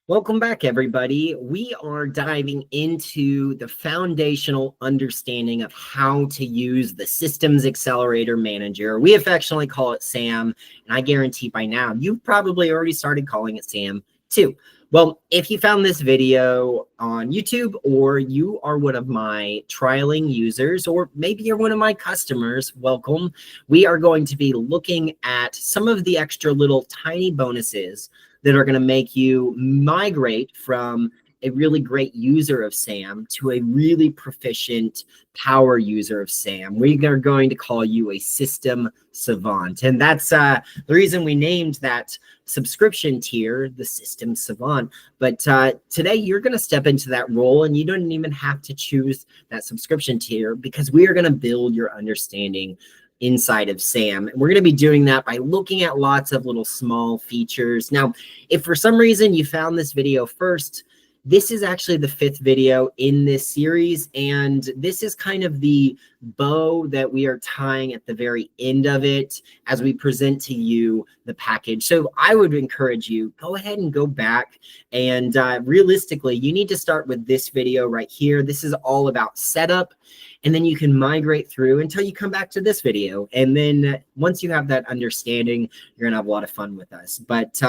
Welcome back, everybody. We are diving into the foundational understanding of how to use the Systems Accelerator Manager. We affectionately call it SAM, and I guarantee by now you've probably already started calling it SAM too. Well, if you found this video on YouTube, or you are one of my trialing users, or maybe you're one of my customers, welcome. We are going to be looking at some of the extra little tiny bonuses that are going to make you migrate from a really great user of SAM to a really proficient power user of SAM. We are going to call you a System Savant. And that's the reason we named that subscription tier the System Savant. But today you're going to step into that role, and you don't even have to choose that subscription tier, because we are going to build your understanding inside of SAM. And we're going to be doing that by looking at lots of little small features. Now, if for some reason you found this video first, this is actually the 5th video in this series, and this is kind of the bow that we are tying at the very end of it as we present to you the package. So I would encourage you, go ahead and go back, and realistically, you need to start with this video right here. This is all about setup, and then you can migrate through until you come back to this video. And then once you have that understanding, you're gonna have a lot of fun with us. But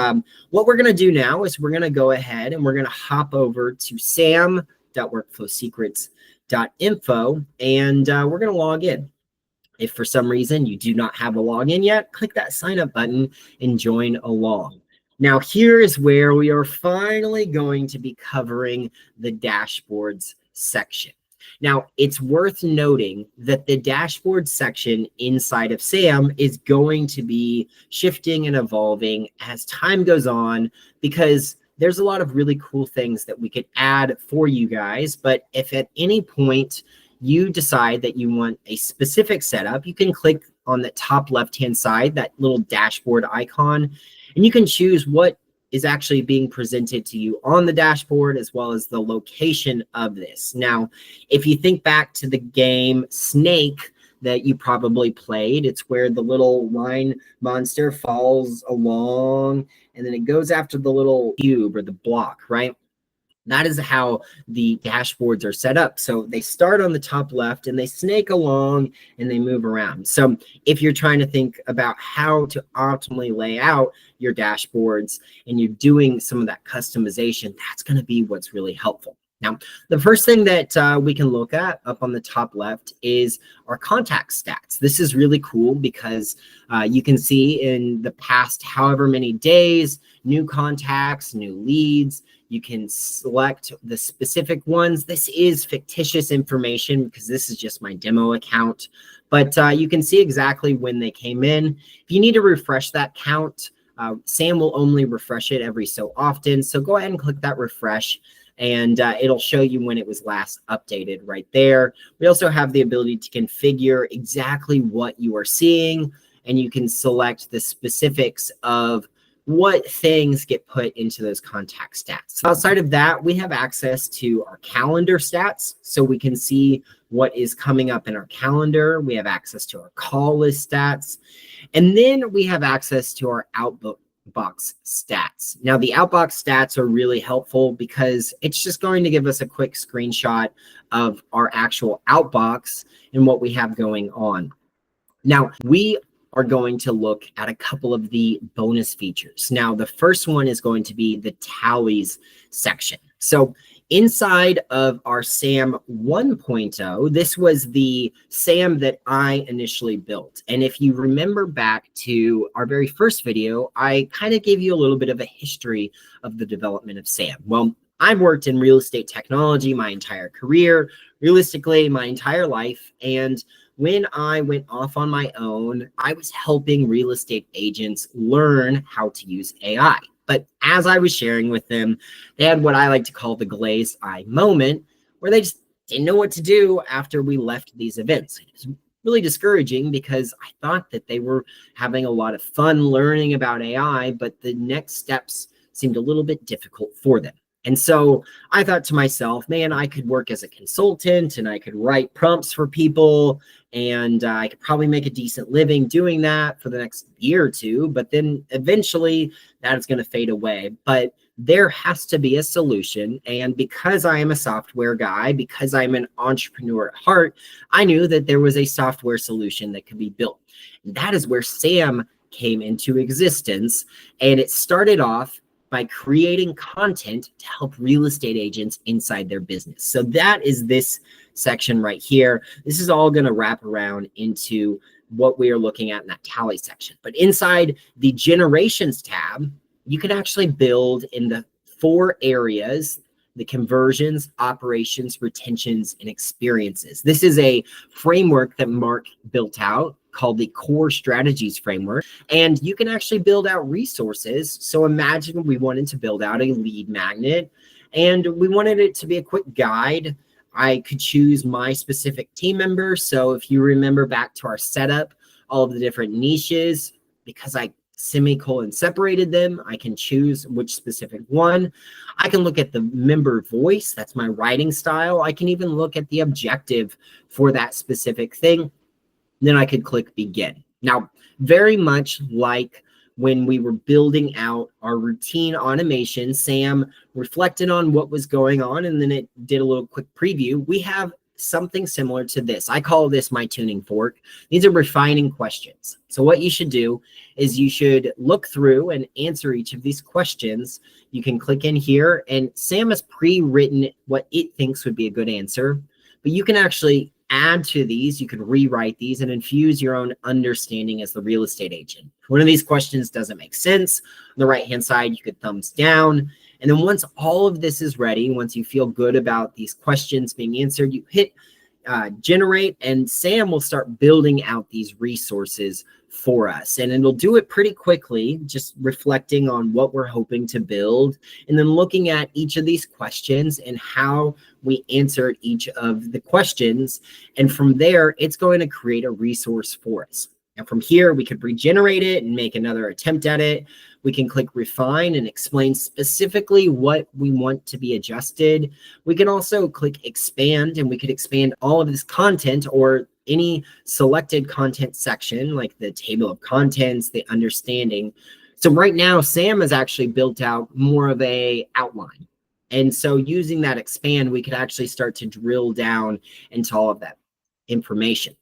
what we're gonna do now is we're gonna go ahead and we're gonna hop over to sam.workflowsecrets.info, and we're gonna log in. If for some reason you do not have a login yet, click that sign up button and join along. Now, here is where we are finally going to be covering the dashboards section. Now, it's worth noting that the dashboard section inside of SAM is going to be shifting and evolving as time goes on, because there's a lot of really cool things that we could add for you guys. But if at any point you decide that you want a specific setup, you can click on the top left-hand side, that little dashboard icon, and you can choose what is actually being presented to you on the dashboard, as well as the location of this. Now, if you think back to the game Snake that you probably played, it's where the little line monster falls along and then it goes after the little cube or the block, right? That is how the dashboards are set up. So they start on the top left and they snake along and they move around. So if you're trying to think about how to optimally lay out your dashboards and you're doing some of that customization, that's going to be what's really helpful. Now, the first thing that we can look at up on the top left is our contact stats. This is really cool because you can see in the past however many days, new contacts, new leads. You can select the specific ones. This is fictitious information because this is just my demo account, but you can see exactly when they came in. If you need to refresh that count, SAM will only refresh it every so often. So go ahead and click that refresh, and it'll show you when it was last updated right there. We also have the ability to configure exactly what you are seeing, and you can select the specifics of what things get put into those contact stats. Outside of that, we have access to our calendar stats, so we can see what is coming up in our calendar. We have access to our call list stats, and then we have access to our outbox stats. Now, the outbox stats are really helpful because it's just going to give us a quick screenshot of our actual outbox and what we have going on. Now, we are going to look at a couple of the bonus features. Now, the first one is going to be the tallies section. So inside of our SAM 1.0, this was the SAM that I initially built. And if you remember back to our very first video, I kind of gave you a little bit of a history of the development of SAM. Well, I've worked in real estate technology my entire career, realistically my entire life, and when I went off on my own, I was helping real estate agents learn how to use AI. But as I was sharing with them, they had what I like to call the glazed eye moment, where they just didn't know what to do after we left these events. It was really discouraging because I thought that they were having a lot of fun learning about AI, but the next steps seemed a little bit difficult for them. And so I thought to myself, man, I could work as a consultant and I could write prompts for people, and I could probably make a decent living doing that for the next year or two. But then eventually that is going to fade away. But there has to be a solution. And because I am a software guy, because I'm an entrepreneur at heart, I knew that there was a software solution that could be built. And that is where SAM came into existence. And it started off by creating content to help real estate agents inside their business. So that is this section right here. This is all going to wrap around into what we are looking at in that tally section. But inside the generations tab, you can actually build in the 4 areas: the conversions, operations, retentions, and experiences. This is a framework that Mark built out called the Core Strategies Framework, and you can actually build out resources. So imagine we wanted to build out a lead magnet, and we wanted it to be a quick guide. I could choose my specific team member. So if you remember back to our setup, all of the different niches, because I semicolon separated them, I can choose which specific one. I can look at the member voice, that's my writing style. I can even look at the objective for that specific thing. Then I could click begin. Now, very much like when we were building out our routine automation, Sam reflected on what was going on, and then it did a little quick preview. We have something similar to this. I call this my tuning fork. These are refining questions. So what you should do is you should look through and answer each of these questions. You can click in here, and Sam has pre-written what it thinks would be a good answer, but you can actually add to these. You can rewrite these and infuse your own understanding as the real estate agent. If one of these questions doesn't make sense, on the right-hand side, you could thumbs down. And then once all of this is ready, once you feel good about these questions being answered, you hit generate, and Sam will start building out these resources for us. And it'll do it pretty quickly, just reflecting on what we're hoping to build, and then looking at each of these questions and how we answered each of the questions. And from there, it's going to create a resource for us. And from here, we could regenerate it and make another attempt at it. We can click refine and explain specifically what we want to be adjusted. We can also click expand, and we could expand all of this content or any selected content section, like the table of contents, the understanding. So right now, Sam has actually built out more of a outline. And so using that expand, we could actually start to drill down into all of that information.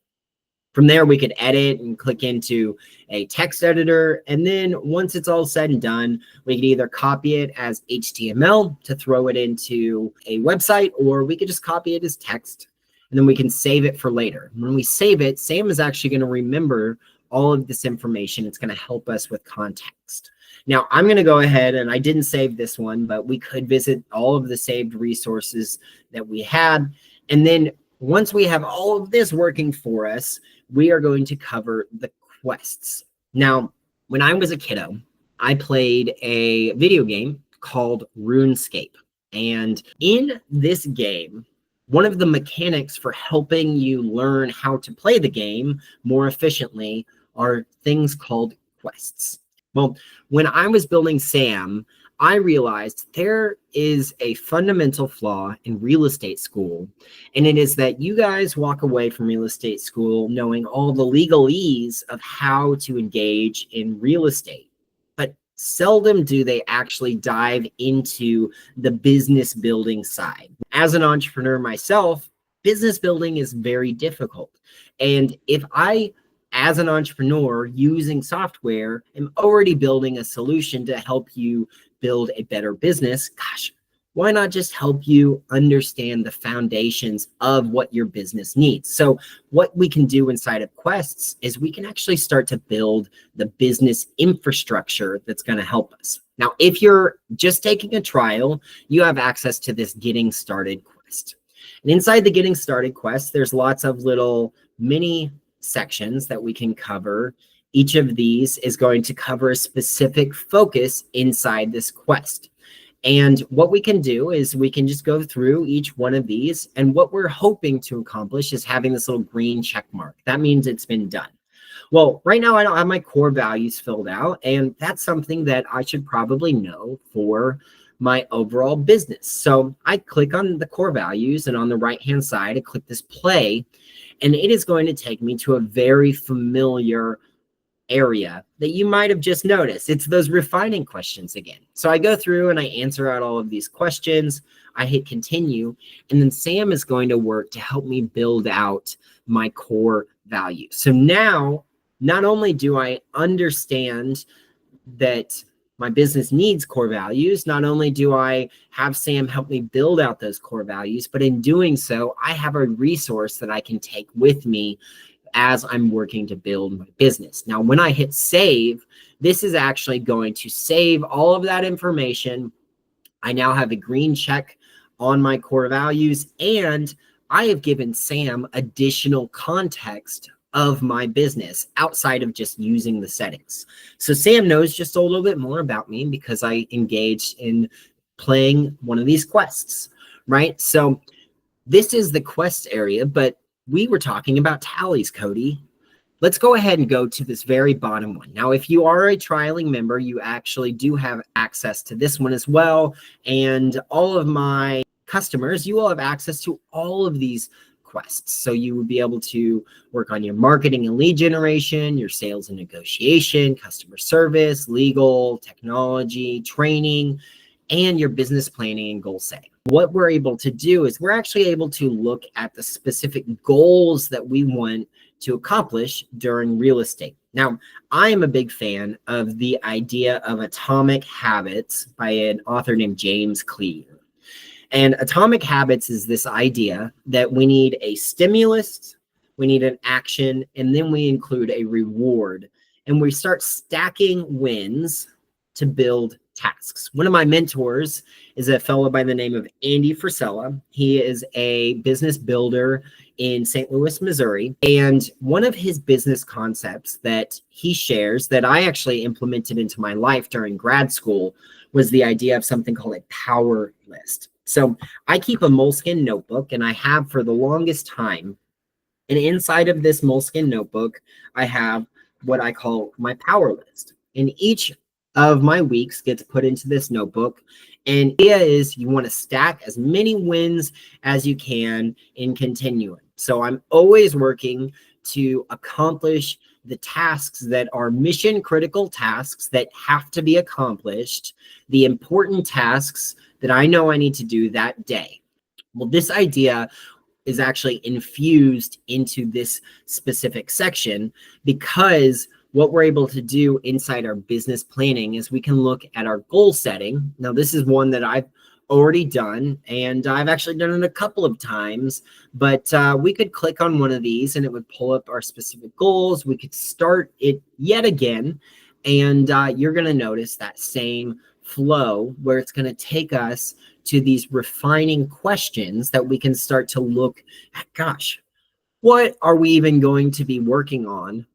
From there, we could edit and click into a text editor. And then once it's all said and done, we could either copy it as HTML to throw it into a website, or we could just copy it as text, and then we can save it for later. When we save it, Sam is actually going to remember all of this information. It's going to help us with context. Now, I'm going to go ahead, and I didn't save this one, but we could visit all of the saved resources that we had. And then once we have all of this working for us, we are going to cover the quests. Now, when I was a kiddo, I played a video game called RuneScape. And in this game, one of the mechanics for helping you learn how to play the game more efficiently are things called quests. Well, when I was building Sam, I realized there is a fundamental flaw in real estate school, and it is that you guys walk away from real estate school knowing all the legalese of how to engage in real estate, but seldom do they actually dive into the business building side. As an entrepreneur myself, business building is very difficult. And if I, as an entrepreneur using software, am already building a solution to help you build a better business, gosh, why not just help you understand the foundations of what your business needs? So what we can do inside of quests is we can actually start to build the business infrastructure that's going to help us. Now, if you're just taking a trial, you have access to this getting started quest. And inside the getting started quest, there's lots of little mini sections that we can cover. Each of these is going to cover a specific focus inside this quest. And what we can do is we can just go through each one of these. And what we're hoping to accomplish is having this little green check mark. That means it's been done. Well, right now I don't have my core values filled out, and that's something that I should probably know for my overall business. So I click on the core values, and on the right-hand side, I click this play, and it is going to take me to a very familiar area that you might have just noticed. It's those refining questions again. So I go through and I answer out all of these questions. I hit continue, and then Sam is going to work to help me build out my core values. So now, not only do I understand that my business needs core values, not only do I have Sam help me build out those core values, but in doing so, I have a resource that I can take with me as I'm working to build my business. Now, when I hit save, this is actually going to save all of that information. I now have a green check on my core values, and I have given Sam additional context of my business outside of just using the settings. So Sam knows just a little bit more about me because I engaged in playing one of these quests, right? So this is the quest area, but we were talking about tallies, Cody. Let's go ahead and go to this very bottom one. Now, if you are a trialing member, you actually do have access to this one as well. And all of my customers, you will have access to all of these quests. So you would be able to work on your marketing and lead generation, your sales and negotiation, customer service, legal, technology, training, and your business planning and goal setting. What we're able to do is we're actually able to look at the specific goals that we want to accomplish during real estate. Now, I am a big fan of the idea of Atomic Habits by an author named James Clear. And Atomic Habits is this idea that we need a stimulus, we need an action, and then we include a reward. And we start stacking wins to build tasks. One of my mentors is a fellow by the name of Andy Frisella. He is a business builder in St. Louis, Missouri. And one of his business concepts that he shares that I actually implemented into my life during grad school was the idea of something called a power list. So I keep a Moleskine notebook, and I have for the longest time. And inside of this Moleskine notebook, I have what I call my power list. And each of my weeks gets put into this notebook. And the idea is you want to stack as many wins as you can in continuum. So I'm always working to accomplish the tasks that are mission critical tasks that have to be accomplished, the important tasks that I know I need to do that day. Well, this idea is actually infused into this specific section because what we're able to do inside our business planning is we can look at our goal setting. Now, this is one that I've already done, and I've actually done it a couple of times, but we could click on one of these and it would pull up our specific goals. We could start it yet again, and you're going to notice that same flow where it's going to take us to these refining questions that we can start to look at, gosh, what are we even going to be working on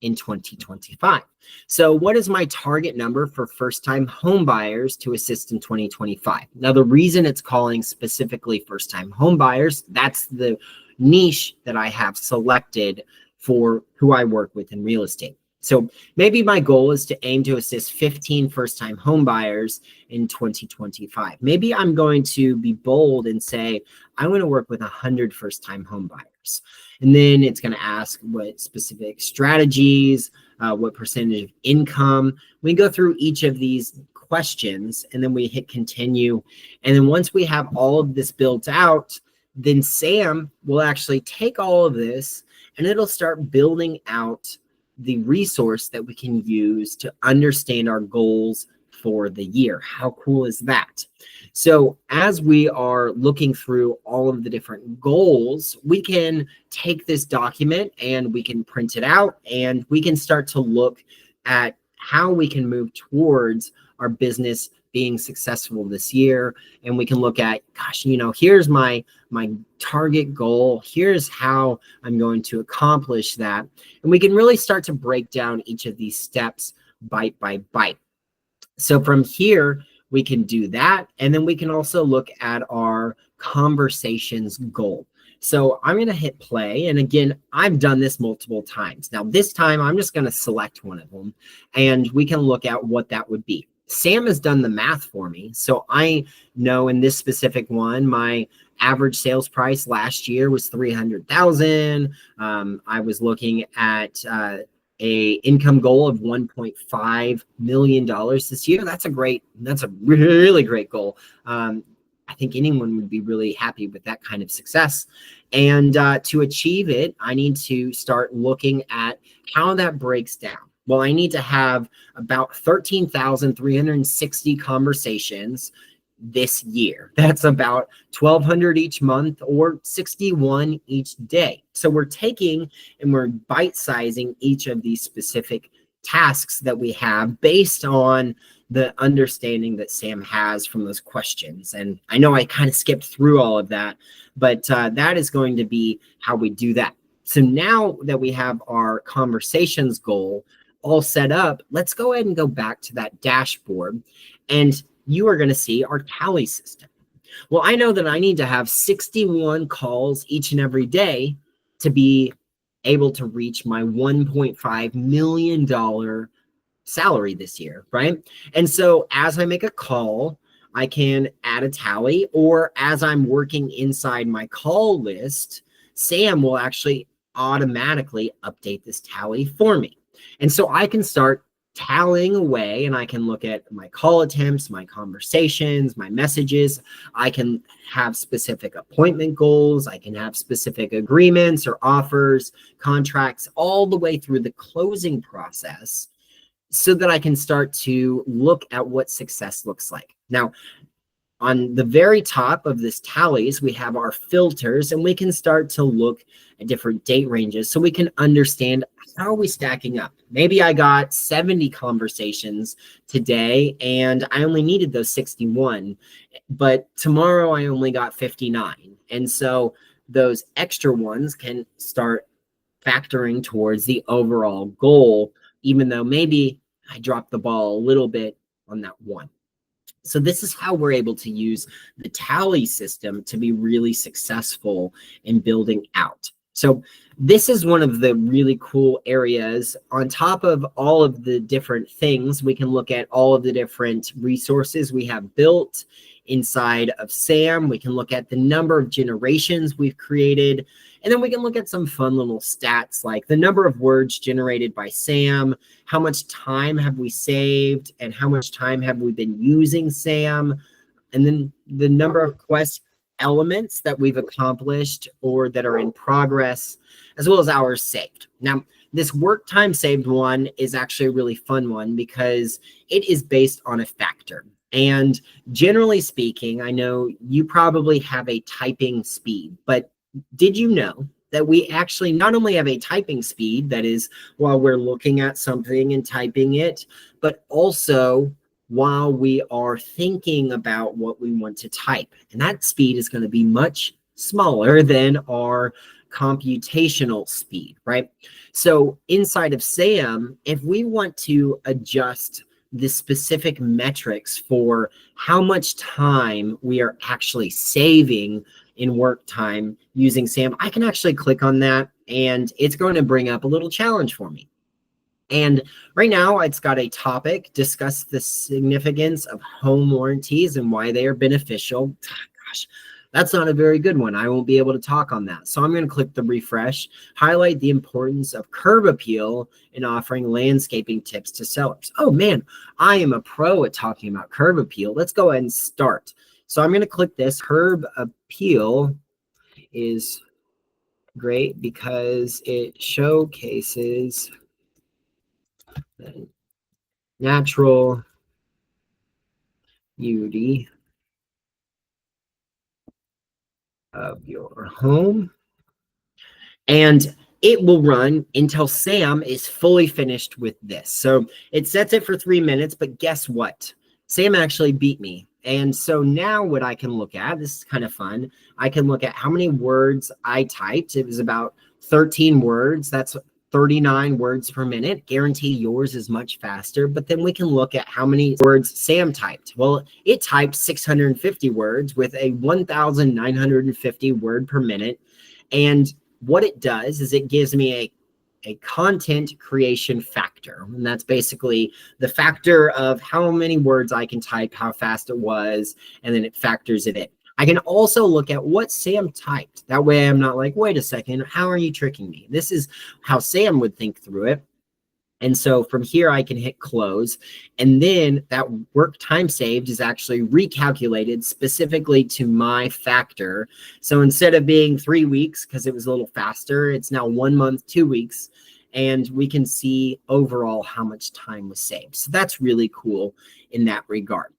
in 2025? So what is my target number for first-time home buyers to assist in 2025? Now, the reason it's calling specifically first-time home buyers, that's the niche that I have selected for who I work with in real estate. So maybe my goal is to aim to assist 15 first-time home buyers in 2025. Maybe I'm going to be bold and say, I want to work with 100 first-time home buyers. And then it's going to ask what specific strategies, what percentage of income. We go through each of these questions, and then we hit continue. And then once we have all of this built out, then Sam will actually take all of this, and it'll start building out the resource that we can use to understand our goals for the year. How cool is that? So as we are looking through all of the different goals, we can take this document and we can print it out, and we can start to look at how we can move towards our business being successful this year. And we can look at, gosh, here's my target goal. Here's how I'm going to accomplish that. And we can really start to break down each of these steps bite by bite. So from here, we can do that. And then we can also look at our conversations goal. So I'm going to hit play. And again, I've done this multiple times. Now, this time, I'm just going to select one of them, and we can look at what that would be. Sam has done the math for me. So I know in this specific one, my average sales price last year was $300,000. I was looking at a income goal of $1.5 million this year. That's a really great goal. I think anyone would be really happy with that kind of success. And to achieve it, I need to start looking at how that breaks down. Well, I need to have about 13,360 conversations this year. That's about 1,200 each month or 61 each day. So we're taking and we're bite-sizing each of these specific tasks that we have based on the understanding that Sam has from those questions. And I know I kind of skipped through all of that, but that is going to be how we do that. So now that we have our conversations goal all set up, let's go ahead and go back to that dashboard, and you are going to see our tally system. Well, I know that I need to have 61 calls each and every day to be able to reach my $1.5 million salary this year, right? And so as I make a call, I can add a tally, or as I'm working inside my call list, Sam will actually automatically update this tally for me. And so I can start tallying away, and I can look at my call attempts, my conversations, my messages. I can have specific appointment goals. I can have specific agreements or offers, contracts, all the way through the closing process, so that I can start to look at what success looks like. Now, on the very top of this tallies, we have our filters, and we can start to look at different date ranges so we can understand, how are we stacking up? Maybe I got 70 conversations today and I only needed those 61, but tomorrow I only got 59. And so those extra ones can start factoring towards the overall goal, even though maybe I dropped the ball a little bit on that one. So this is how we're able to use the tally system to be really successful in building out. So this is one of the really cool areas. On top of all of the different things, we can look at all of the different resources we have built inside of SAM. We can look at the number of generations we've created. And then we can look at some fun little stats like the number of words generated by SAM, how much time have we saved, and how much time have we been using SAM, and then the number of quest elements that we've accomplished or that are in progress, as well as hours saved. Now, this work time saved one is actually a really fun one because it is based on a factor. And generally speaking, I know you probably have a typing speed, but did you know that we actually not only have a typing speed, that is while we're looking at something and typing it, but also while we are thinking about what we want to type. And that speed is going to be much smaller than our computational speed, right? So inside of SAM, if we want to adjust the specific metrics for how much time we are actually saving in work time using SAM, I can actually click on that and it's going to bring up a little challenge for me. And right now it's got a topic, discuss the significance of home warranties and why they are beneficial. Gosh, that's not a very good one. I won't be able to talk on that. So I'm going to click the refresh, highlight the importance of curb appeal in offering landscaping tips to sellers. Oh man, I am a pro at talking about curb appeal. Let's go ahead and start. So I'm going to click this. Curb appeal is great because it showcases the natural beauty of your home. And it will run until Sam is fully finished with this. So it sets it for 3 minutes, but guess what? Sam actually beat me. And so now what I can look at, this is kind of fun. I can look at how many words I typed. It was about 13 words. That's 39 words per minute. Guarantee yours is much faster. But then we can look at how many words Sam typed. Well, it typed 650 words with a 1,950 word per minute. And what it does is it gives me a content creation factor. And that's basically the factor of how many words I can type, how fast it was, and then it factors it in. I can also look at what Sam typed. That way I'm not like, wait a second, how are you tricking me? This is how Sam would think through it. And so from here, I can hit close. And then that work time saved is actually recalculated specifically to my factor. So instead of being 3 weeks, because it was a little faster, it's now 1 month, 2 weeks. And we can see overall how much time was saved. So that's really cool in that regard.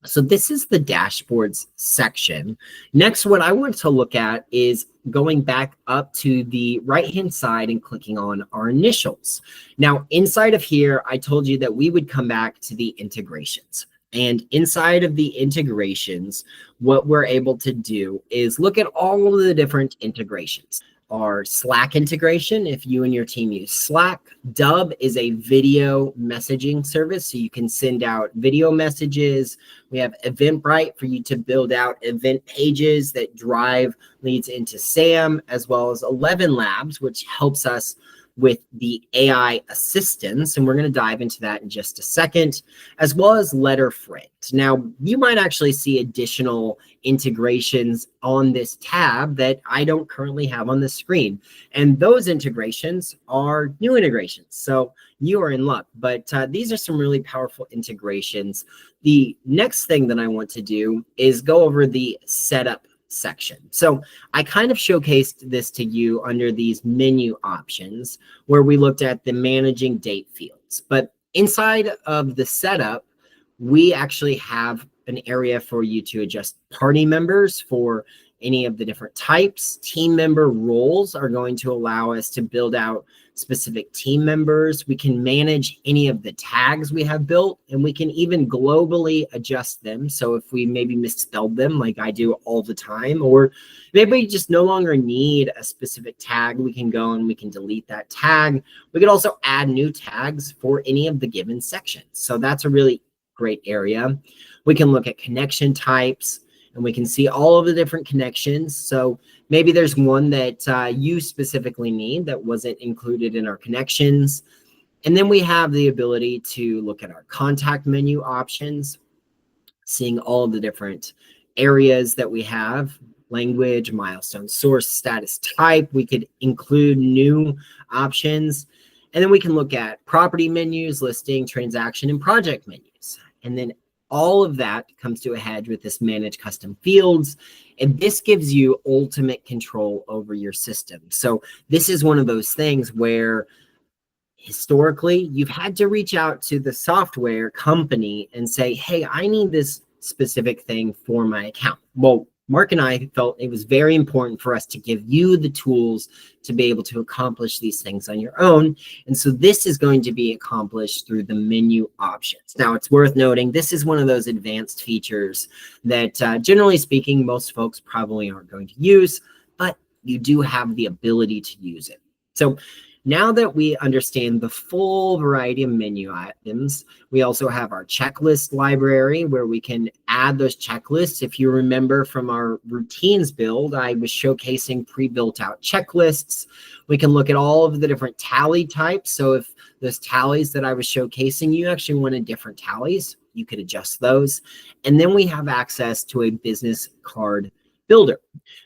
So this is the dashboards section. Next, what I want to look at is going back up to the right-hand side and clicking on our initials. Now, inside of here, I told you that we would come back to the integrations. And inside of the integrations, what we're able to do is look at all of the different integrations. Our Slack integration, if you and your team use Slack. Dub is a video messaging service, so you can send out video messages. We have Eventbrite for you to build out event pages that drive leads into SAM, as well as 11 Labs, which helps us with the AI assistance, and we're going to dive into that in just a second, as well as Letterframe. Now, you might actually see additional integrations on this tab that I don't currently have on the screen, and those integrations are new integrations, so you are in luck, but these are some really powerful integrations. The next thing that I want to do is go over the setup section. So I kind of showcased this to you under these menu options where we looked at the managing date fields. But inside of the setup, we actually have an area for you to adjust party members for any of the different types. Team member roles are going to allow us to build out specific team members. We can manage any of the tags we have built, and we can even globally adjust them. So if we maybe misspelled them like I do all the time, or maybe we just no longer need a specific tag, we can go and we can delete that tag. We could also add new tags for any of the given sections. So that's a really great area. We can look at connection types, and we can see all of the different connections. So maybe there's one that you specifically need that wasn't included in our connections. And then we have the ability to look at our contact menu options, seeing all of the different areas that we have: language, milestone, source, status type. We could include new options. And then we can look at property menus, listing, transaction, and project menus. And then all of that comes to a head with this manage custom fields. And this gives you ultimate control over your system. So this is one of those things where historically you've had to reach out to the software company and say, hey, I need this specific thing for my account. Well, Mark and I felt it was very important for us to give you the tools to be able to accomplish these things on your own. And so this is going to be accomplished through the menu options. Now, it's worth noting, this is one of those advanced features that generally speaking, most folks probably aren't going to use, but you do have the ability to use it. So now that we understand the full variety of menu items, we also have our checklist library where we can add those checklists. If you remember from our routines build, I was showcasing pre-built out checklists. We can look at all of the different tally types. So if those tallies that I was showcasing, you actually wanted different tallies, you could adjust those. And then we have access to a business card builder.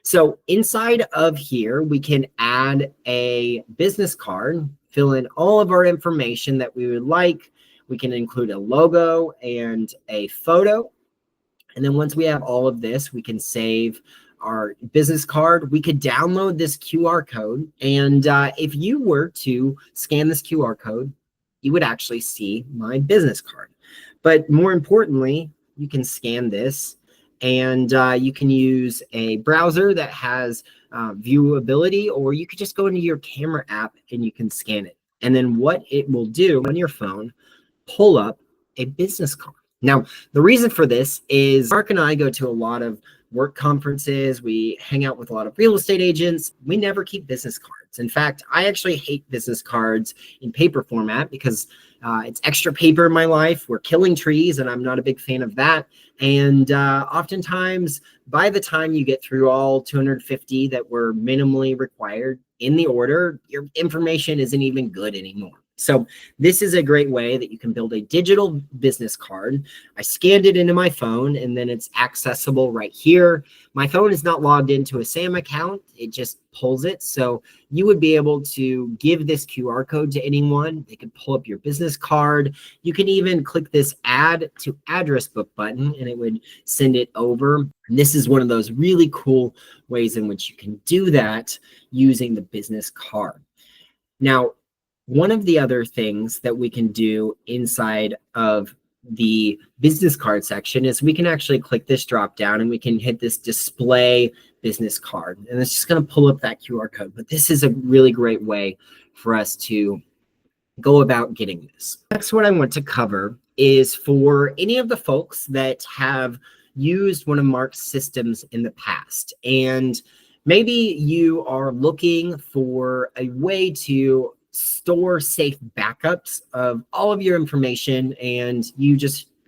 So inside of here, we can add a business card, fill in all of our information that we would like. We can include a logo and a photo. And then once we have all of this, we can save our business card. We could download this QR code. And if you were to scan this QR code, you would actually see my business card. But more importantly, you can scan this, and you can use a browser that has viewability, or you could just go into your camera app and you can scan it. And then what it will do on your phone, pull up a business card. Now, the reason for this is Mark and I go to a lot of work conferences. We hang out with a lot of real estate agents. We never keep business cards. In fact, I actually hate business cards in paper format because it's extra paper in my life. We're killing trees, and I'm not a big fan of that. And oftentimes, by the time you get through all 250 that were minimally required in the order, your information isn't even good anymore. So this is a great way that you can build a digital business card. I scanned it into my phone and then it's accessible right here. My phone is not logged into a SAM account. It just pulls it. So you would be able to give this QR code to anyone. They could pull up your business card. You can even click this add to address book button and it would send it over. And this is one of those really cool ways in which you can do that using the business card. Now, one of the other things that we can do inside of the business card section is we can actually click this drop down and we can hit this display business card. And it's just going to pull up that QR code. But this is a really great way for us to go about getting this. Next, what I want to cover is for any of the folks that have used one of Mark's systems in the past. And maybe you are looking for a way to store safe backups of all of your information, and you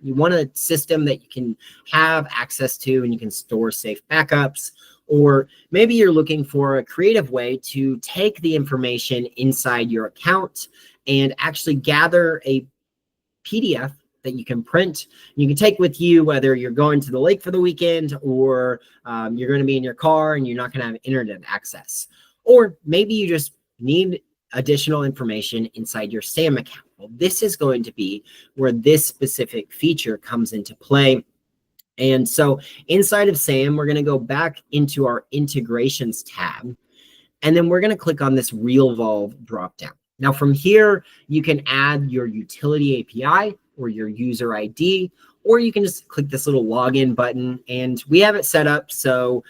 want a system that you can have access to and you can store safe backups. Or maybe you're looking for a creative way to take the information inside your account and actually gather a PDF that you can print. You can take with you, whether you're going to the lake for the weekend or you're going to be in your car and you're not going to have internet access. Or maybe you just need additional information inside your SAM account. Well, this is going to be where this specific feature comes into play. And so inside of SAM, we're going to go back into our integrations tab, and then we're going to click on this Revolve dropdown. Now from here, you can add your utility API or your user ID, or you can just click this little login button, and we have it set up so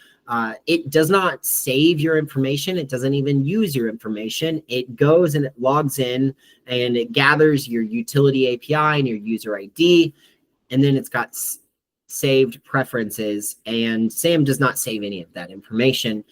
it does not save your information. It doesn't even use your information. It goes and it logs in and it gathers your utility API and your user ID, and then it's got saved preferences, and SAM does not save any of that information.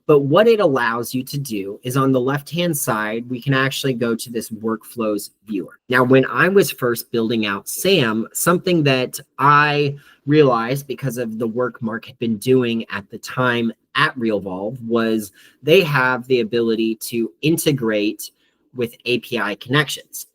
But what it allows you to do is on the left-hand side, we can actually go to this workflows viewer. Now, when I was first building out SAM, something that I realized because of the work Mark had been doing at the time at Revolve was they have the ability to integrate with API connections.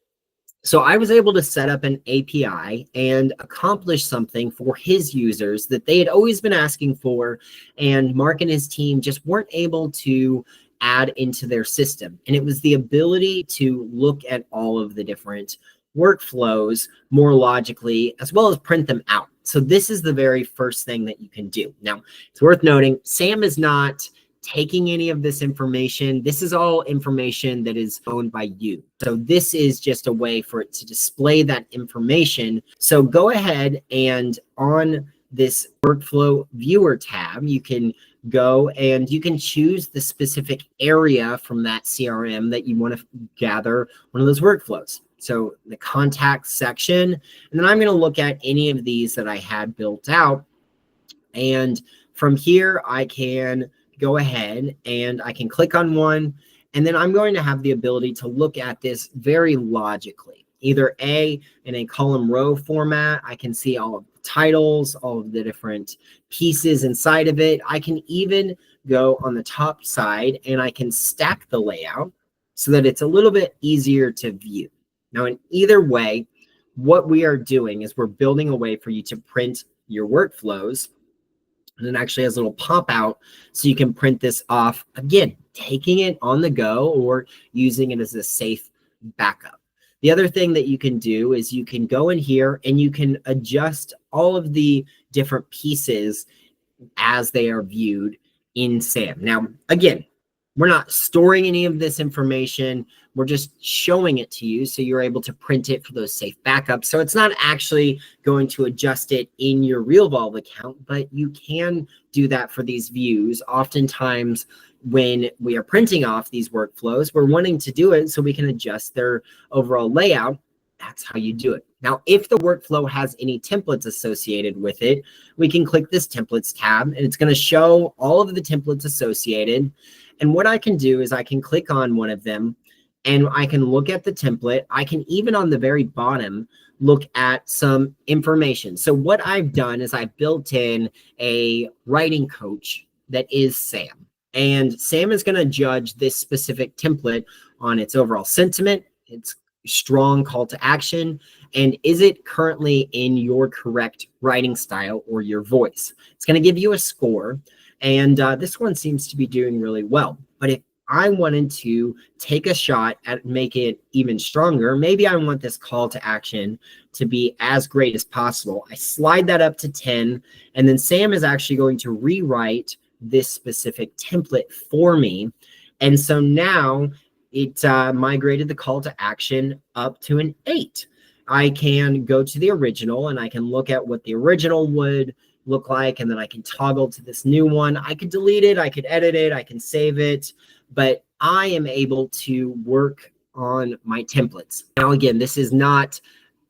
So I was able to set up an API and accomplish something for his users that they had always been asking for, and Mark and his team just weren't able to add into their system. And it was the ability to look at all of the different workflows more logically, as well as print them out. So this is the very first thing that you can do. Now, it's worth noting, SAM is not taking any of this information. This is all information that is owned by you. So this is just a way for it to display that information. So go ahead and on this workflow viewer tab, you can go and you can choose the specific area from that CRM that you want to gather one of those workflows. So the contact section, and then I'm going to look at any of these that I had built out. And from here, I can go ahead and I can click on one, and then I'm going to have the ability to look at this very logically. Either A, in a column row format, I can see all of the titles, all of the different pieces inside of it. I can even go on the top side and I can stack the layout so that it's a little bit easier to view. Now, in either way, what we are doing is we're building a way for you to print your workflows. And it actually has a little pop out so you can print this off, again, taking it on the go or using it as a safe backup. The other thing that you can do is you can go in here and you can adjust all of the different pieces as they are viewed in SAM. Now, again, we're not storing any of this information. We're just showing it to you so you're able to print it for those safe backups. So it's not actually going to adjust it in your Revolve account, but you can do that for these views. Oftentimes when we are printing off these workflows, we're wanting to do it so we can adjust their overall layout. That's how you do it. Now, if the workflow has any templates associated with it, we can click this templates tab and it's going to show all of the templates associated. And what I can do is I can click on one of them and I can look at the template. I can even on the very bottom look at some information. So what I've done is I've built in a writing coach that is SAM. And SAM is going to judge this specific template on its overall sentiment, its strong call to action, and is it currently in your correct writing style or your voice? It's going to give you a score, and this one seems to be doing really well. But if I wanted to take a shot at make it even stronger, maybe I want this call to action to be as great as possible. I slide that up to 10, and then Sam is actually going to rewrite this specific template for me. And so now it migrated the call to action up to an 8. I can go to the original and I can look at what the original would look like, and then I can toggle to this new one. I could delete it, I could edit it, I can save it, but I am able to work on my templates. Now, again, this is not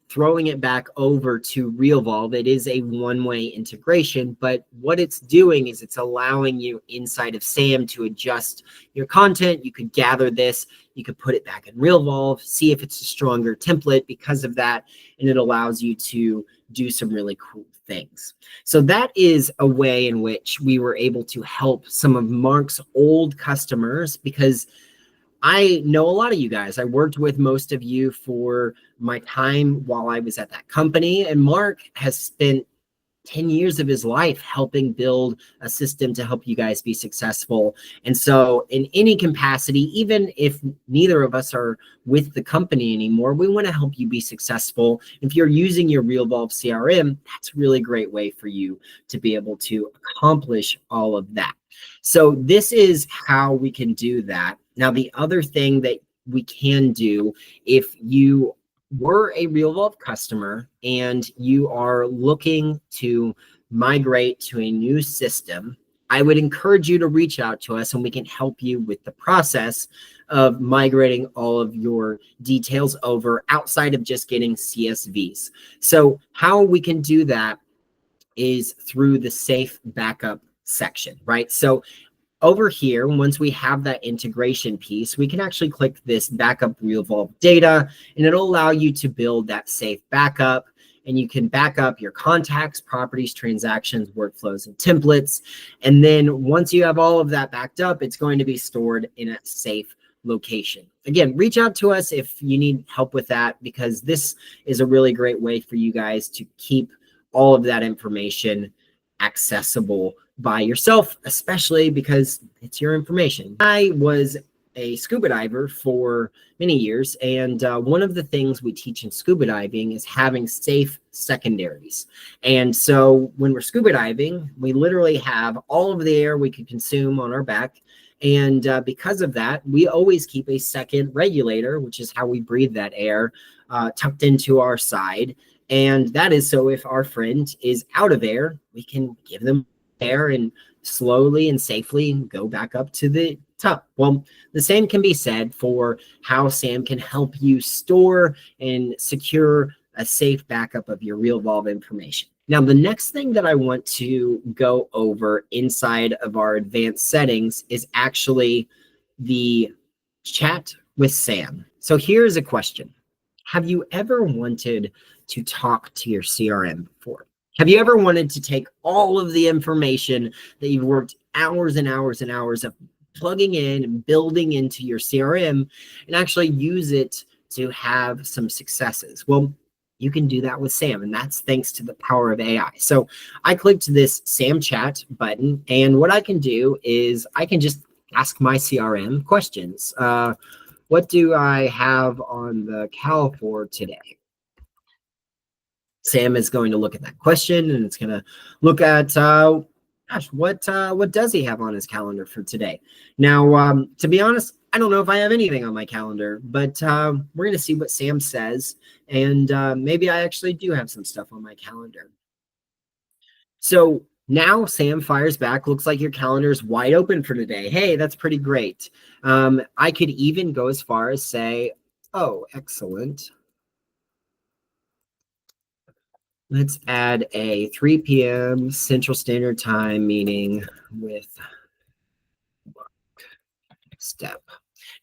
throwing it back over to Revolve. It is a one-way integration, but what it's doing is it's allowing you inside of SAM to adjust your content. You could gather this, you could put it back in Revolve, see if it's a stronger template because of that, and it allows you to do some really cool things. So that is a way in which we were able to help some of Mark's old customers, because I know a lot of you guys. I worked with most of you for my time while I was at that company, and Mark has spent 10 years of his life helping build a system to help you guys be successful. And so in any capacity, even if neither of us are with the company anymore, we want to help you be successful. If you're using your Revolve CRM, that's a really great way for you to be able to accomplish all of that. So this is how we can do that. Now, the other thing that we can do, if you were a Revolve customer and you are looking to migrate to a new system, I would encourage you to reach out to us and we can help you with the process of migrating all of your details over outside of just getting CSVs. So how we can do that is through the safe backup section, right? So over here, once we have that integration piece, we can actually click this backup Revolve data, and it'll allow you to build that safe backup, and you can back up your contacts, properties, transactions, workflows, and templates. And then once you have all of that backed up, it's going to be stored in a safe location. Again, reach out to us if you need help with that, because this is a really great way for you guys to keep all of that information accessible by yourself, especially because it's your information. I was a scuba diver for many years, and one of the things we teach in scuba diving is having safe secondaries. And so when we're scuba diving, we literally have all of the air we could consume on our back. And because of that, we always keep a second regulator, which is how we breathe that air, tucked into our side. And that is so if our friend is out of air, we can give them air and slowly and safely go back up to the top. Well, the same can be said for how Sam can help you store and secure a safe backup of your Revolve information. Now, the next thing that I want to go over inside of our advanced settings is actually the chat with Sam. So here's a question. Have you ever wanted to talk to your CRM before? Have you ever wanted to take all of the information that you've worked hours and hours and hours of plugging in and building into your CRM and actually use it to have some successes? Well, you can do that with Sam, and that's thanks to the power of AI. So I clicked this Sam chat button, and what I can do is I can just ask my CRM questions. What do I have on the cal for today? Sam is going to look at that question, and it's going to look at, what does he have on his calendar for today? Now, to be honest, I don't know if I have anything on my calendar, but we're going to see what Sam says, and maybe I actually do have some stuff on my calendar. So now Sam fires back, looks like your calendar is wide open for today. Hey, that's pretty great. I could even go as far as say, oh, excellent. Let's add a 3 p.m. Central Standard Time meeting with Step.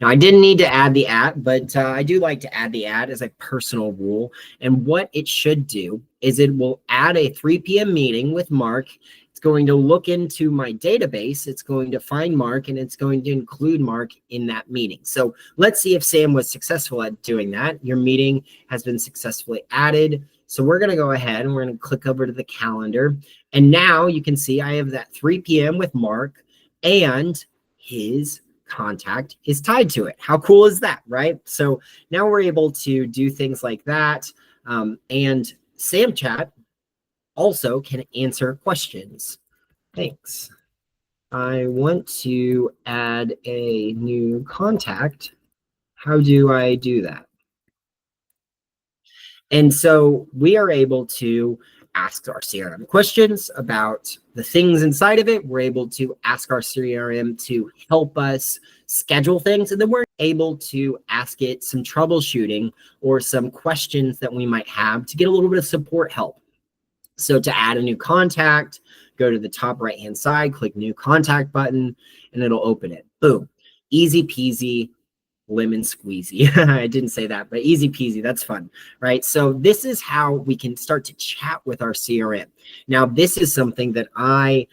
Now, I didn't need to add the @ but I do like to add the @ as a personal rule. And what it should do is it will add a 3 p.m. meeting with Mark, It's going to look into my database. It's going to find Mark, and it's going to include Mark in that meeting. So let's see if Sam was successful at doing that. Your meeting has been successfully added. So we're going to go ahead and we're going to click over to the calendar. And now you can see I have that 3 p.m. with Mark, and his contact is tied to it. How cool is that, right? So now we're able to do things like that. And Sam Chat also can answer questions. Thanks. I want to add a new contact. How do I do that? And so we are able to ask our CRM questions about the things inside of it. We're able to ask our CRM to help us schedule things. And then we're able to ask it some troubleshooting or some questions that we might have to get a little bit of support help. So to add a new contact, go to the top right-hand side, click new contact button, and it'll open it. Boom. Easy peasy, lemon squeezy. I didn't say that, but easy peasy. That's fun, right? So this is how we can start to chat with our CRM. Now, this is something that I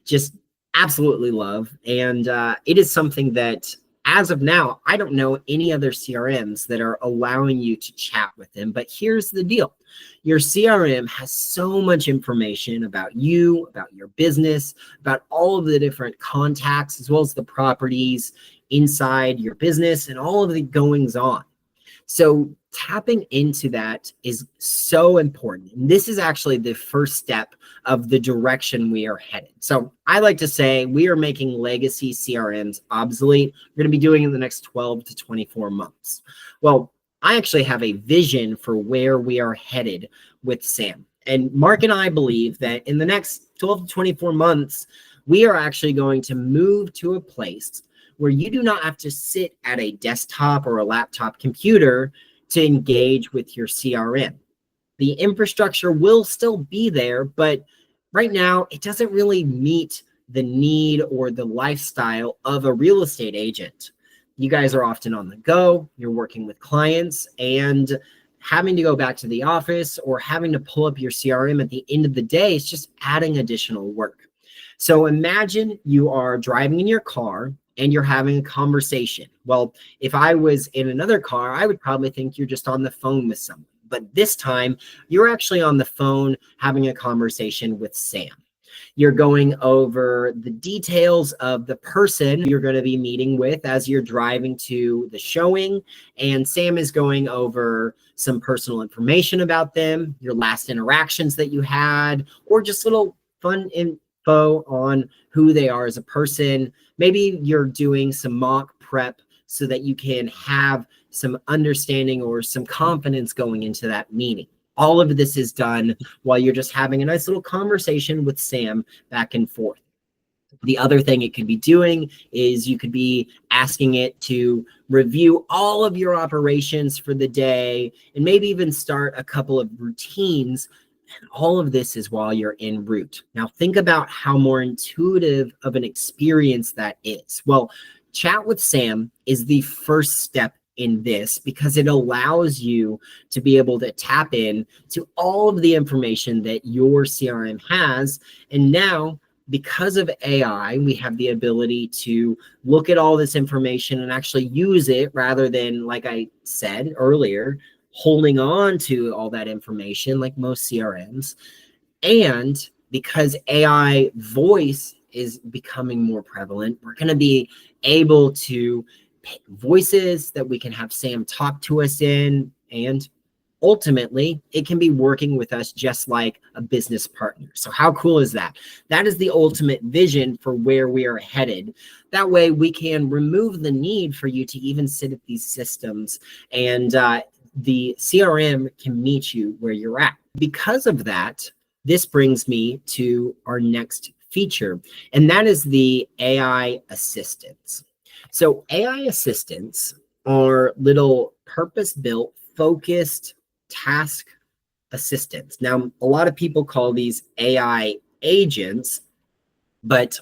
just absolutely love. And it is something that, as of now, I don't know any other CRMs that are allowing you to chat with them. But here's the deal. Your CRM has so much information about you, about your business, about all of the different contacts, as well as the properties inside your business and all of the goings on. So tapping into that is so important. And this is actually the first step of the direction we are headed. So I like to say we are making legacy CRMs obsolete. We're going to be doing it in the next 12 to 24 months. Well, I actually have a vision for where we are headed with SAM. And Mark and I believe that in the next 12 to 24 months, we are actually going to move to a place where you do not have to sit at a desktop or a laptop computer to engage with your CRM. The infrastructure will still be there, but right now it doesn't really meet the need or the lifestyle of a real estate agent. You guys are often on the go, you're working with clients, and having to go back to the office or having to pull up your CRM at the end of the day is just adding additional work. So imagine you are driving in your car and you're having a conversation. Well, if I was in another car, I would probably think you're just on the phone with someone. But this time, you're actually on the phone having a conversation with Sam. You're going over the details of the person you're going to be meeting with as you're driving to the showing. And Sam is going over some personal information about them, your last interactions that you had, or just little fun info on who they are as a person. Maybe you're doing some mock prep so that you can have some understanding or some confidence going into that meeting. All of this is done while you're just having a nice little conversation with Sam back and forth. The other thing it could be doing is you could be asking it to review all of your operations for the day and maybe even start a couple of routines. And all of this is while you're en route. Now think about how more intuitive of an experience that is. Well, Chat with Sam is the first step in this because it allows you to be able to tap in to all of the information that your CRM has. And now, because of AI, we have the ability to look at all this information and actually use it rather than, like I said earlier, holding on to all that information like most CRMs. And because AI voice is becoming more prevalent, we're going to be able to pick voices that we can have Sam talk to us in, and ultimately it can be working with us just like a business partner. So how cool is that? That is the ultimate vision for where we are headed. That way we can remove the need for you to even sit at these systems, and the CRM can meet you where you're at. Because of that, this brings me to our next feature, and that is the AI assistants. So AI assistants are little purpose-built, focused task assistants. Now, a lot of people call these AI agents, but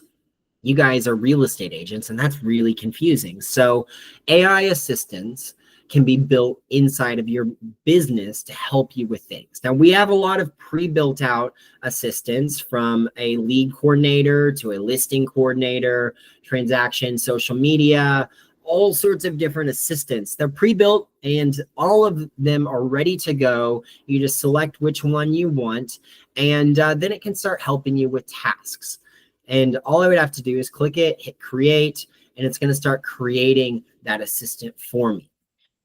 you guys are real estate agents, and that's really confusing. So AI assistants can be built inside of your business to help you with things. Now, we have a lot of pre-built out assistants, from a lead coordinator to a listing coordinator, transaction, social media, all sorts of different assistants. They're pre-built and all of them are ready to go. You just select which one you want, and then it can start helping you with tasks. And all I would have to do is click it, hit create, and it's going to start creating that assistant for me.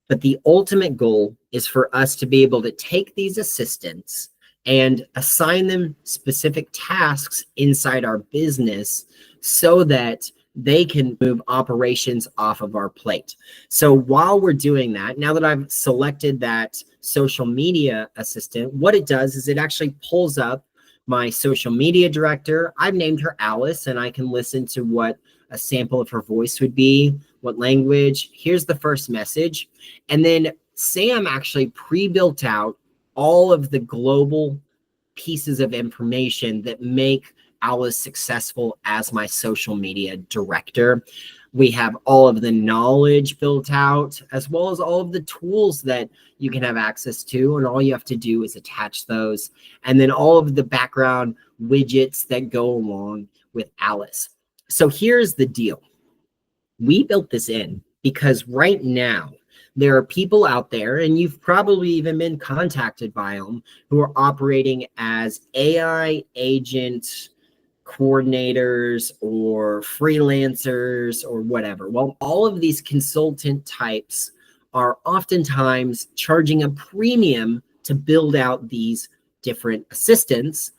But the ultimate goal is for us to be able to take these assistants and assign them specific tasks inside our business so that they can move operations off of our plate. So while we're doing that, now that I've selected that social media assistant, what it does is it actually pulls up my social media director. I've named her Alice, and I can listen to what a sample of her voice would be, what language. Here's the first message. And then Sam actually pre-built out all of the global pieces of information that make Alice successful as my social media director. We have all of the knowledge built out, as well as all of the tools that you can have access to. And all you have to do is attach those. And then all of the background widgets that go along with Alice. So here's the deal. We built this in because right now there are people out there, and you've probably even been contacted by them, who are operating as AI agent coordinators or freelancers or whatever. Well, all of these consultant types are oftentimes charging a premium to build out these different assistants,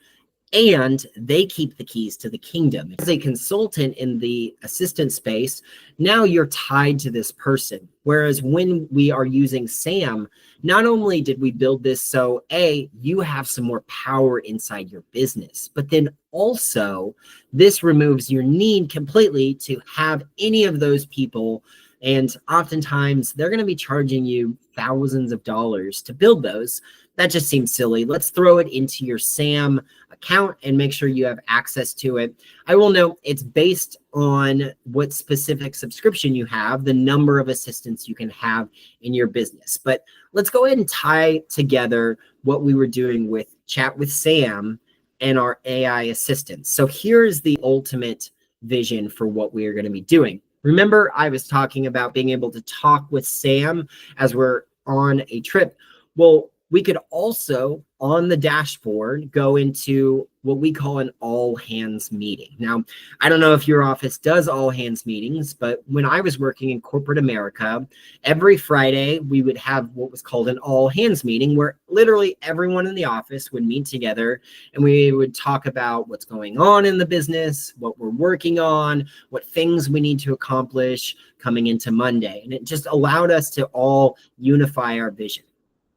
and they keep the keys to the kingdom. As a consultant in the assistant space, now you're tied to this person. Whereas when we are using Sam, not only did we build this so you have some more power inside your business, but then also this removes your need completely to have any of those people. And oftentimes they're going to be charging you thousands of dollars to build those. That just seems silly. Let's throw it into your Sam account and make sure you have access to it. I will note it's based on what specific subscription you have, the number of assistants you can have in your business. But let's go ahead and tie together what we were doing with Chat with Sam and our AI assistants. So here's the ultimate vision for what we are going to be doing. Remember, I was talking about being able to talk with Sam as we're on a trip. Well, we could also, on the dashboard, go into what we call an all hands meeting. Now, I don't know if your office does all hands meetings, but when I was working in corporate America, every Friday we would have what was called an all hands meeting, where literally everyone in the office would meet together and we would talk about what's going on in the business, what we're working on, what things we need to accomplish coming into Monday. And it just allowed us to all unify our vision.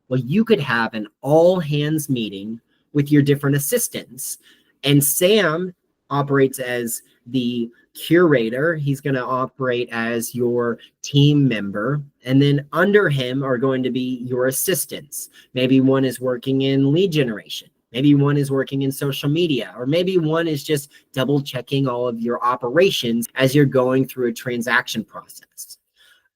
Well, you could have an all hands meeting with your different assistants, and Sam operates as the curator. He's going to operate as your team member, and then under him are going to be your assistants. Maybe one is working in lead generation. Maybe one is working in social media, or maybe one is just double checking all of your operations as you're going through a transaction process.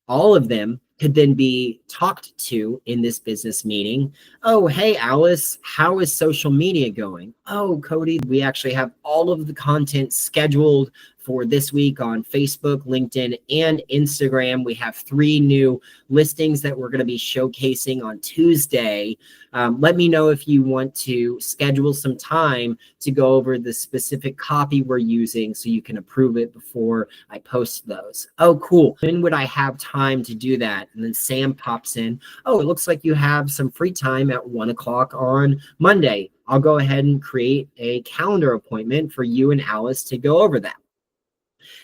All of them could then be talked to in this business meeting. Oh, hey, Alice, how is social media going? Oh, Cody, we actually have all of the content scheduled for this week on Facebook, LinkedIn, and Instagram. We have 3 new listings that we're going to be showcasing on Tuesday. Let me know if you want to schedule some time to go over the specific copy we're using so you can approve it before I post those. Oh, cool. When would I have time to do that? And then Sam pops in. Oh, it looks like you have some free time at 1 o'clock on Monday. I'll go ahead and create a calendar appointment for you and Alice to go over that.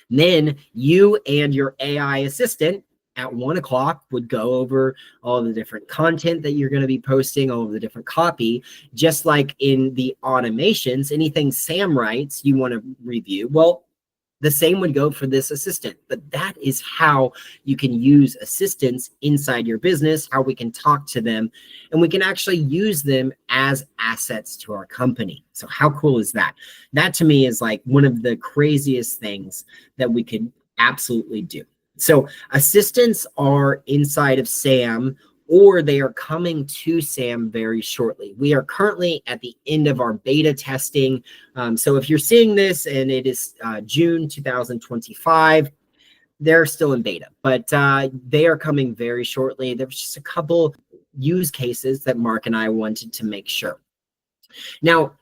And then you and your AI assistant at 1 o'clock would go over all the different content that you're going to be posting, all of the different copy, just like in the automations. Anything Sam writes you want to review, well, the same would go for this assistant. But that is how you can use assistants inside your business, how we can talk to them, and we can actually use them as assets to our company. So how cool is that? That to me is like one of the craziest things that we could absolutely do. So assistants are inside of SAM, or they are coming to SAM very shortly. We are currently at the end of our beta testing. So if you're seeing this and it is June 2025, they're still in beta, but they are coming very shortly. There's just a couple use cases that Mark and I wanted to make sure. Now,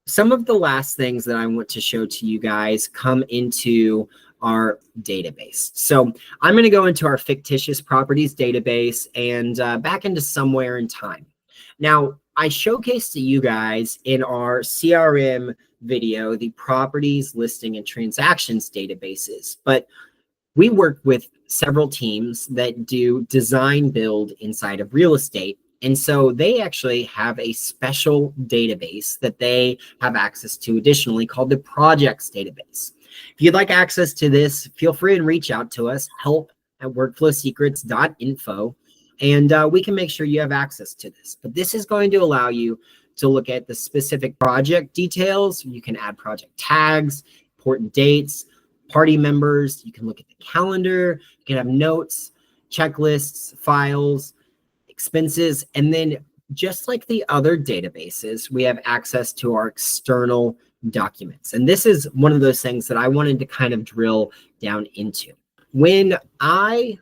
some of the last things that I want to show to you guys come into our database. So I'm going to go into our fictitious properties database and back into somewhere in time. Now, I showcased to you guys in our CRM video the properties, listing, and transactions databases, but we work with several teams that do design build inside of real estate. And so they actually have a special database that they have access to additionally called the projects database. If you'd like access to this, feel free and reach out to us, help@workflowsecrets.info, and we can make sure you have access to this. But this is going to allow you to look at the specific project details. You can add project tags, important dates, party members. You can look at the calendar. You can have notes, checklists, files, expenses, and then just like the other databases, we have access to our external documents. And this is one of those things that I wanted to kind of drill down into. When I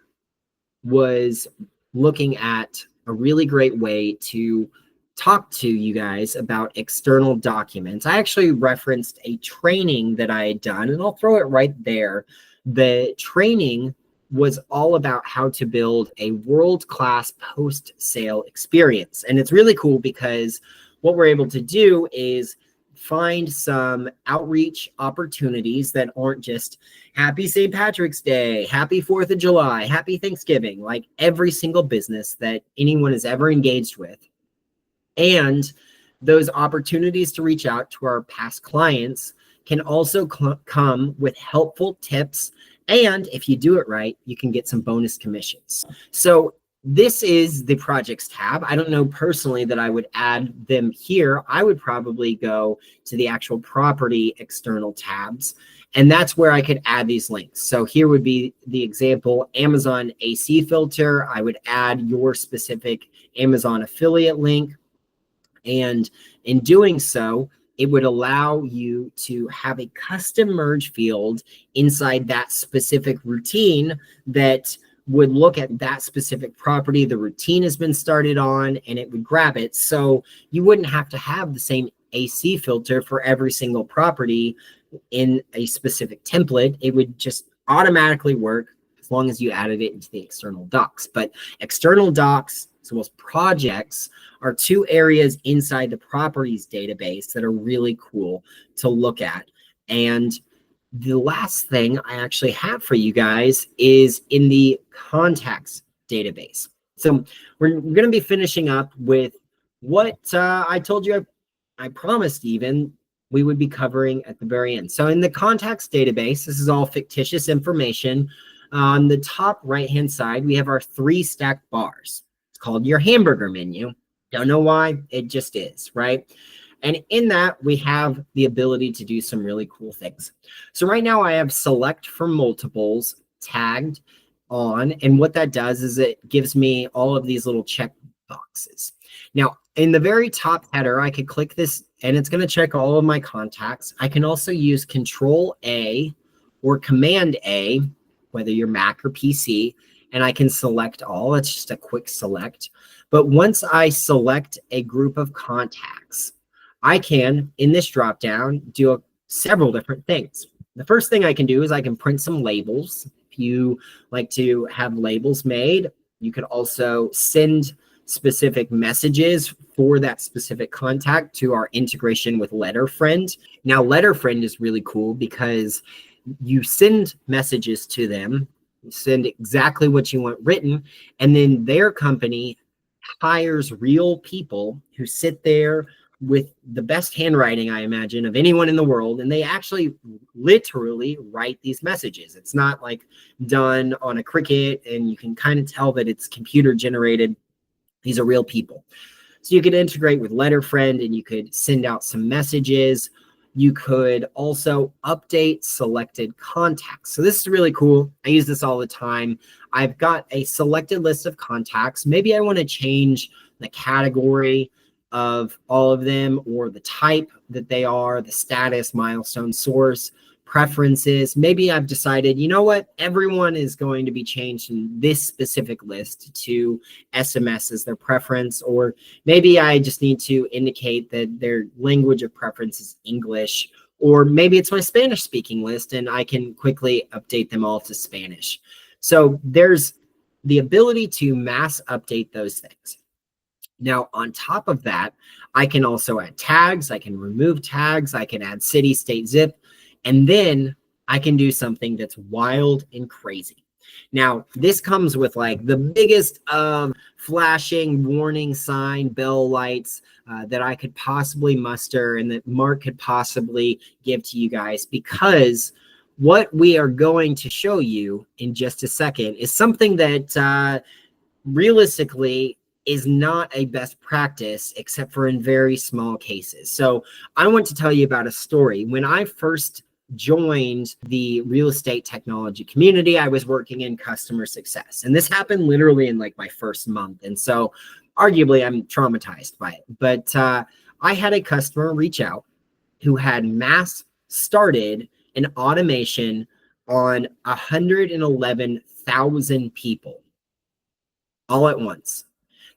was looking at a really great way to talk to you guys about external documents, I actually referenced a training that I had done, and I'll throw it right there. The training was all about how to build a world-class post-sale experience. And it's really cool because what we're able to do is find some outreach opportunities that aren't just happy St. Patrick's Day, happy 4th of July, happy Thanksgiving, like every single business that anyone has ever engaged with. And those opportunities to reach out to our past clients can also come with helpful tips. And if you do it right, you can get some bonus commissions. So this is the projects tab. I don't know personally that I would add them here. I would probably go to the actual property external tabs, and that's where I could add these links. So here would be the example Amazon AC filter. I would add your specific Amazon affiliate link. And in doing so, it would allow you to have a custom merge field inside that specific routine that would look at that specific property the routine has been started on, and it would grab it. So you wouldn't have to have the same AC filter for every single property in a specific template. It would just automatically work as long as you added it into the external docs. But external docs, as well as projects, are two areas inside the properties database that are really cool to look at. And the last thing I actually have for you guys is in the contacts database. So we're going to be finishing up with what I told you, I promised even we would be covering at the very end. So in the contacts database, this is all fictitious information. On the top right-hand side, we have our 3 stacked bars. It's called your hamburger menu. Don't know why, it just is, right? And in that, we have the ability to do some really cool things. So right now I have select for multiples tagged on. And what that does is it gives me all of these little check boxes. Now, in the very top header, I could click this and it's going to check all of my contacts. I can also use Control A or Command A, whether you're Mac or PC, and I can select all. It's just a quick select. But once I select a group of contacts, I can, in this dropdown, do several different things. The first thing I can do is I can print some labels. If you like to have labels made, you could also send specific messages for that specific contact to our integration with Letterfriend. Now, Letterfriend is really cool because you send messages to them, you send exactly what you want written, and then their company hires real people who sit there with the best handwriting, I imagine, of anyone in the world, and they actually literally write these messages. It's not like done on a Cricut, and you can kind of tell that it's computer generated. These are real people. So you could integrate with Letterfriend, and you could send out some messages. You could also update selected contacts. So this is really cool. I use this all the time. I've got a selected list of contacts. Maybe I want to change the category of all of them, or the type that they are, the status, milestone, source, preferences. Maybe I've decided, you know what, everyone is going to be changed in this specific list to SMS as their preference, or maybe I just need to indicate that their language of preference is English, or maybe it's my Spanish speaking list and I can quickly update them all to Spanish. So there's the ability to mass update those things. Now, on top of that, I can also add tags, I can remove tags, I can add city, state, zip, and then I can do something that's wild and crazy. Now, this comes with like the biggest of flashing warning sign bell lights that I could possibly muster and that Mark could possibly give to you guys, because what we are going to show you in just a second is something that realistically is not a best practice except for in very small cases. So I want to tell you about a story. When I first joined the real estate technology community, I was working in customer success. And this happened literally in like my first month. And so arguably I'm traumatized by it. But I had a customer reach out who had mass started an automation on 111,000 people all at once.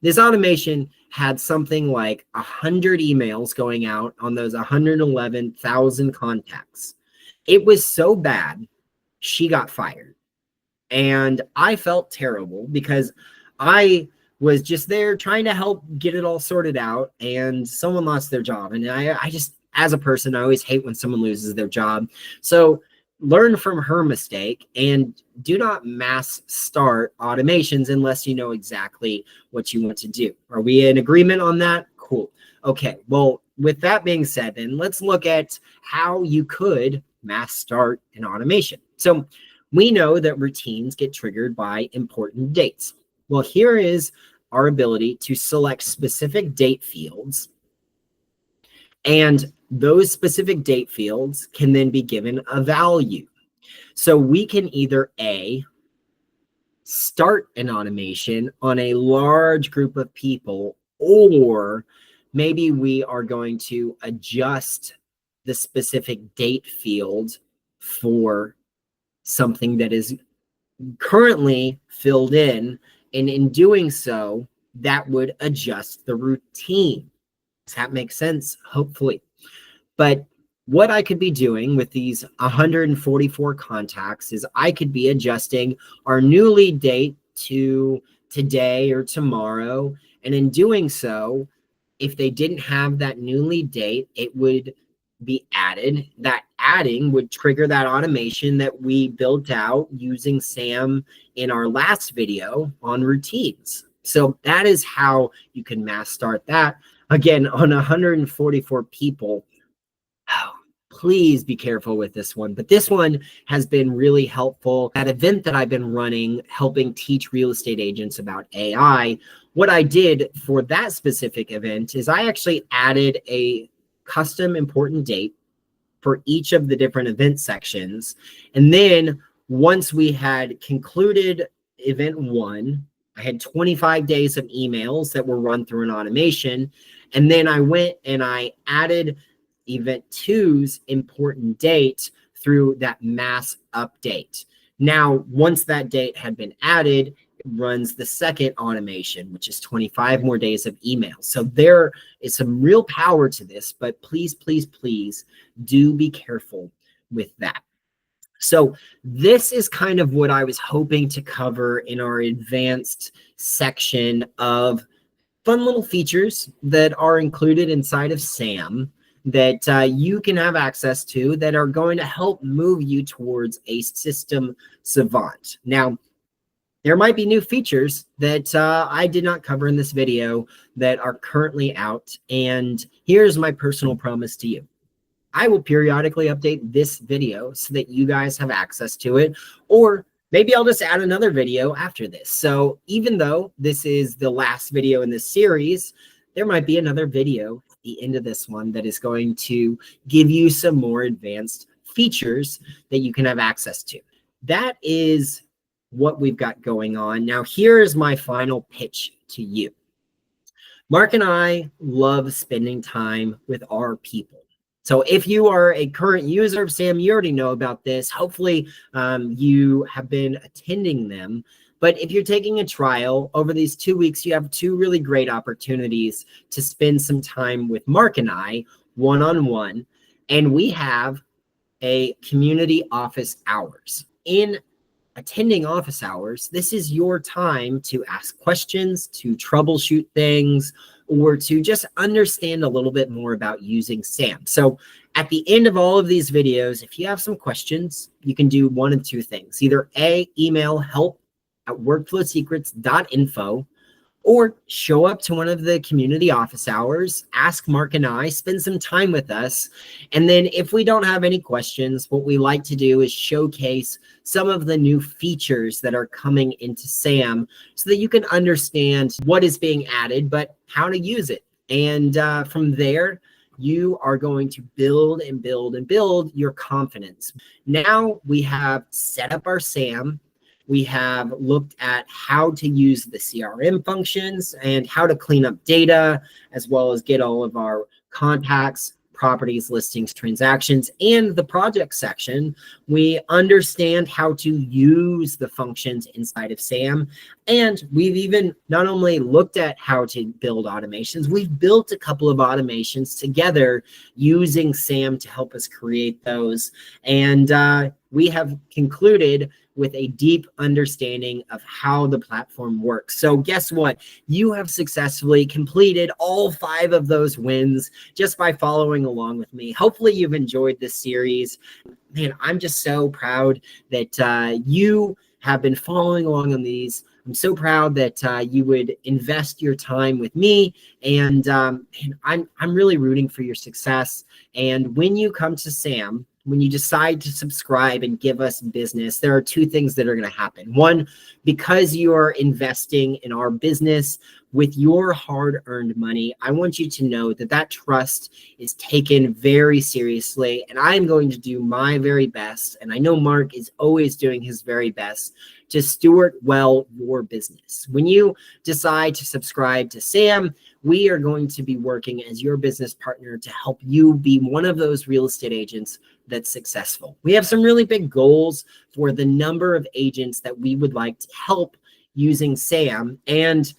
This automation had something like 100 emails going out on those 111,000 contacts. It was so bad, she got fired. And I felt terrible because I was just there trying to help get it all sorted out, and someone lost their job. And I just, as a person, I always hate when someone loses their job. So learn from her mistake and do not mass start automations unless you know exactly what you want to do. Are we in agreement on that? Cool. Okay, well, with that being said, then let's look at how you could mass start an automation. So we know that routines get triggered by important dates. Well, here is our ability to select specific date fields, and those specific date fields can then be given a value. So we can either A, start an automation on a large group of people, or maybe we are going to adjust the specific date field for something that is currently filled in. And in doing so, that would adjust the routine. Does that make sense? Hopefully. But what I could be doing with these 144 contacts is I could be adjusting our new lead date to today or tomorrow. And in doing so, if they didn't have that new lead date, it would be added. That adding would trigger that automation that we built out using Sam in our last video on routines. So that is how you can mass start that. Again, on 144 people. Oh, please be careful with this one. But this one has been really helpful. That event that I've been running, helping teach real estate agents about AI, what I did for that specific event is I actually added a custom important date for each of the different event sections. And then once we had concluded event 1, I had 25 days of emails that were run through an automation. And then I went and I added event 2's important date through that mass update. Now, once that date had been added, it runs the second automation, which is 25 more days of email. So there is some real power to this, but please, please, please do be careful with that. So this is kind of what I was hoping to cover in our advanced section of fun little features that are included inside of SAM that you can have access to that are going to help move you towards a system savant. Now, there might be new features that I did not cover in this video that are currently out. And here's my personal promise to you. I will periodically update this video so that you guys have access to it, or maybe I'll just add another video after this. So even though this is the last video in this series, there might be another video the end of this one that is going to give you some more advanced features that you can have access to. That is what we've got going on. Now, here is my final pitch to you. Mark and I love spending time with our people. So if you are a current user of SAM, you already know about this. Hopefully you have been attending them. But if you're taking a trial over these 2 weeks, you have 2 really great opportunities to spend some time with Mark and I one-on-one. And we have a community office hours. In attending office hours, this is your time to ask questions, to troubleshoot things, or to just understand a little bit more about using SAM. So at the end of all of these videos, if you have some questions, you can do one of 2 things. Either A, email help@workflowsecrets.info, or show up to one of the community office hours, ask Mark and I, spend some time with us. And then if we don't have any questions, what we like to do is showcase some of the new features that are coming into SAM so that you can understand what is being added, but how to use it. And from there, you are going to build and build and build your confidence. Now we have set up our SAM. We have looked at how to use the CRM functions and how to clean up data, as well as get all of our contacts, properties, listings, transactions, and the project section. We understand how to use the functions inside of SAM. And we've even not only looked at how to build automations, we've built a couple of automations together using SAM to help us create those. And we have concluded with a deep understanding of how the platform works. So guess what? You have successfully completed all 5 of those wins just by following along with me. Hopefully you've enjoyed this series. Man, I'm just so proud that you have been following along on these. I'm so proud that you would invest your time with me, and I'm really rooting for your success. And when you come to SAM, when you decide to subscribe and give us business, there are 2 things that are going to happen. One, because you are investing in our business with your hard-earned money, I want you to know that that trust is taken very seriously, and I'm going to do my very best, and I know Mark is always doing his very best to steward well your business. When you decide to subscribe to SAM, we are going to be working as your business partner to help you be one of those real estate agents that's successful. We have some really big goals for the number of agents that we would like to help using SAM. And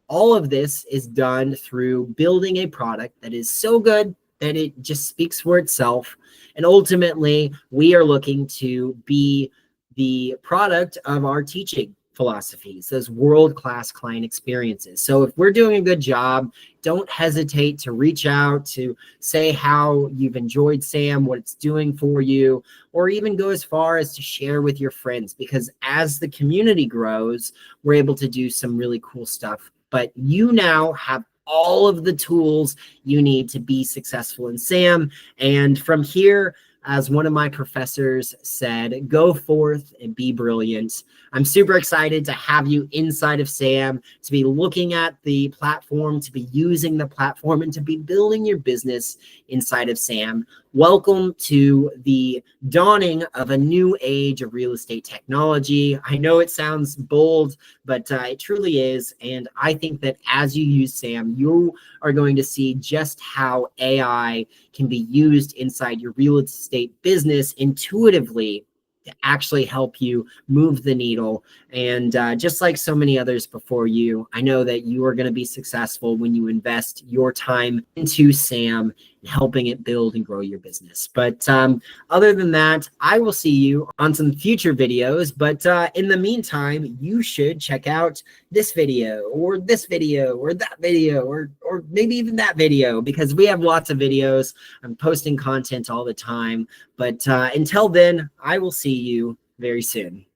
all of this is done through building a product that is so good that it just speaks for itself. And ultimately, we are looking to be the product of our teaching philosophies, those world-class client experiences. So if we're doing a good job, don't hesitate to reach out to say how you've enjoyed SAM, what it's doing for you, or even go as far as to share with your friends, because as the community grows, we're able to do some really cool stuff. But you now have all of the tools you need to be successful in SAM. And from here, as one of my professors said, go forth and be brilliant. I'm super excited to have you inside of SAM, to be looking at the platform, to be using the platform, and to be building your business inside of SAM. Welcome to the dawning of a new age of real estate technology. I know it sounds bold, but it truly is. And I think that as you use SAM, you are going to see just how AI can be used inside your real estate business intuitively to actually help you move the needle. And just like so many others before you, I know that you are going to be successful when you invest your time into SAM and helping it build and grow your business. But other than that, I will see you on some future videos. But in the meantime, you should check out this video or this video or that video or maybe even that video, because we have lots of videos. I'm posting content all the time. But until then, I will see you very soon.